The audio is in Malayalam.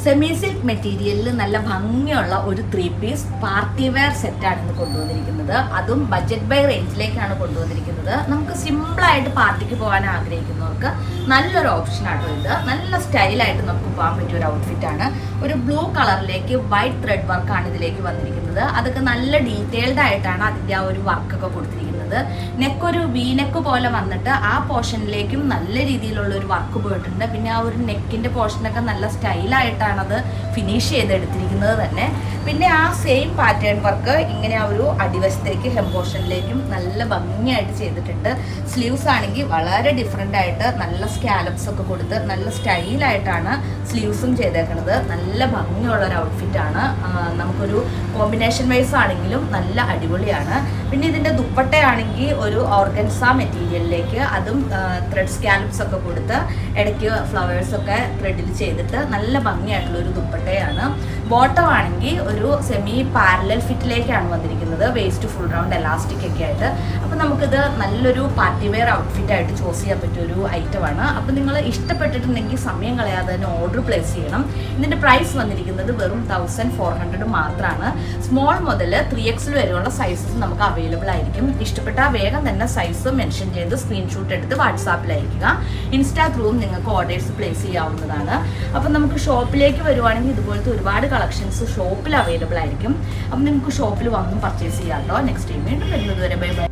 സെമി സിൽക്ക് മെറ്റീരിയലിൽ നല്ല ഭംഗിയുള്ള ഒരു 3 പീസ് പാർട്ടി വെയർ സെറ്റാണ് ഇന്ന് കൊണ്ടുവന്നിരിക്കുന്നത്. അതും ബഡ്ജറ്റ് ബൈ റേഞ്ചിലേക്കാണ് കൊണ്ടുവന്നിരിക്കുന്നത്. നമുക്ക് സിമ്പിളായിട്ട് പാർട്ടിക്ക് പോകാൻ ആഗ്രഹിക്കുന്നവർക്ക് നല്ലൊരു ഓപ്ഷനാട്ടോ ഇത്. നല്ല സ്റ്റൈലായിട്ട് നമുക്ക് പോകാൻ പറ്റിയ ഒരു ഔട്ട്ഫിറ്റാണ്. ഒരു ബ്ലൂ കളറിലേക്ക് വൈറ്റ് ത്രെഡ് വർക്കാണ് ഇതിലേക്ക് വന്നിരിക്കുന്നത്. അതൊക്കെ നല്ല ഡീറ്റെയിൽഡ് ആയിട്ടാണ് അതിൻ്റെ ആ ഒരു വർക്കൊക്കെ കൊടുത്തിരിക്കുന്നത്. നെക്ക് ഒരു വീനെക്ക് പോലെ വന്നിട്ട് ആ പോർഷനിലേക്കും നല്ല രീതിയിലുള്ള ഒരു വർക്ക് പോയിട്ടുണ്ട്. പിന്നെ ആ ഒരു നെക്കിൻ്റെ പോർഷനൊക്കെ നല്ല സ്റ്റൈലായിട്ടാണ് അത് ഫിനിഷ് ചെയ്തെടുത്തിരിക്കുന്നത് തന്നെ. പിന്നെ ആ സെയിം പാറ്റേൺ വർക്ക് ഇങ്ങനെ ആ ഒരു അടിവശത്തേക്ക് ഹെം പോർഷനിലേക്കും നല്ല ഭംഗിയായിട്ട് ചെയ്തിട്ടുണ്ട്. സ്ലീവ്സ് ആണെങ്കിൽ വളരെ ഡിഫറെൻ്റ് ആയിട്ട് നല്ല സ്കാലപ്സ് ഒക്കെ കൊടുത്ത് നല്ല സ്റ്റൈലായിട്ടാണ് സ്ലീവ്സും ചെയ്തേക്കുന്നത്. നല്ല ഭംഗിയുള്ള ഒരു ഔട്ട്ഫിറ്റാണ്. നമുക്കൊരു കോമ്പിനേഷൻ വൈസ് ആണെങ്കിലും നല്ല അടിപൊളിയാണ്. പിന്നെ ഇതിൻ്റെ ദുപ്പട്ടയാണെങ്കിൽ ഒരു ഓർഗൻസ മെറ്റീരിയലിലേക്ക് അതും ത്രെഡ് സ്കാലപ്സ് ഒക്കെ കൊടുത്ത് ഇടയ്ക്ക് ഫ്ലവേഴ്സൊക്കെ ത്രെഡിൽ ചെയ്തിട്ട് നല്ല ഭംഗിയായിട്ടുള്ള ഒരു ദുപ്പട്ടയാണ്. ബോട്ടം ആണെങ്കിൽ ഒരു സെമി പാരലൽ ഫിറ്റിലേക്കാണ് വന്നിരിക്കുന്നത്. വേസ്റ്റ് ഫുൾ റൗണ്ട് എലാസ്റ്റിക് ഒക്കെ ആയിട്ട്. അപ്പോൾ നമുക്കിത് നല്ലൊരു പാർട്ടി വെയർ ഔട്ട്ഫിറ്റായിട്ട് ചൂസ് ചെയ്യാൻ പറ്റിയൊരു ഐറ്റമാണ്. അപ്പോൾ നിങ്ങൾ ഇഷ്ടപ്പെട്ടിട്ടുണ്ടെങ്കിൽ സമയം കളയാതെ തന്നെ ഓർഡർ പ്ലേസ് ചെയ്യണം. ഇതിൻ്റെ പ്രൈസ് വന്നിരിക്കുന്നത് വെറും 1400 മാത്രമാണ്. സ്മോൾ മുതൽ 3XL വരെയുള്ള സൈസസ് നമുക്ക് അവൈലബിൾ ആയിരിക്കും. ഇഷ്ടപ്പെട്ടാൽ വേഗം തന്നെ സൈസ് മെൻഷൻ ചെയ്ത് സ്ക്രീൻഷോട്ട് എടുത്ത് വാട്സാപ്പിൽ അയക്കുക. ഇൻസ്റ്റാ ത്രൂവും നിങ്ങൾക്ക് ഓർഡേഴ്സ് പ്ലേസ് ചെയ്യാവുന്നതാണ്. അപ്പം നമുക്ക് ഷോപ്പിലേക്ക് വരുവാണെങ്കിൽ ഇതുപോലത്തെ ഒരുപാട് കളക്ഷൻസ് ഷോപ്പിൽ അവൈലബിൾ ആയിരിക്കും. അപ്പം നിങ്ങൾക്ക് ഷോപ്പിൽ വന്നും പർച്ചേസ് ചെയ്യാം കേട്ടോ. നെക്സ്റ്റ് ടൈം വീണ്ടും വരുന്നത് വരെ ബൈ ബൈ.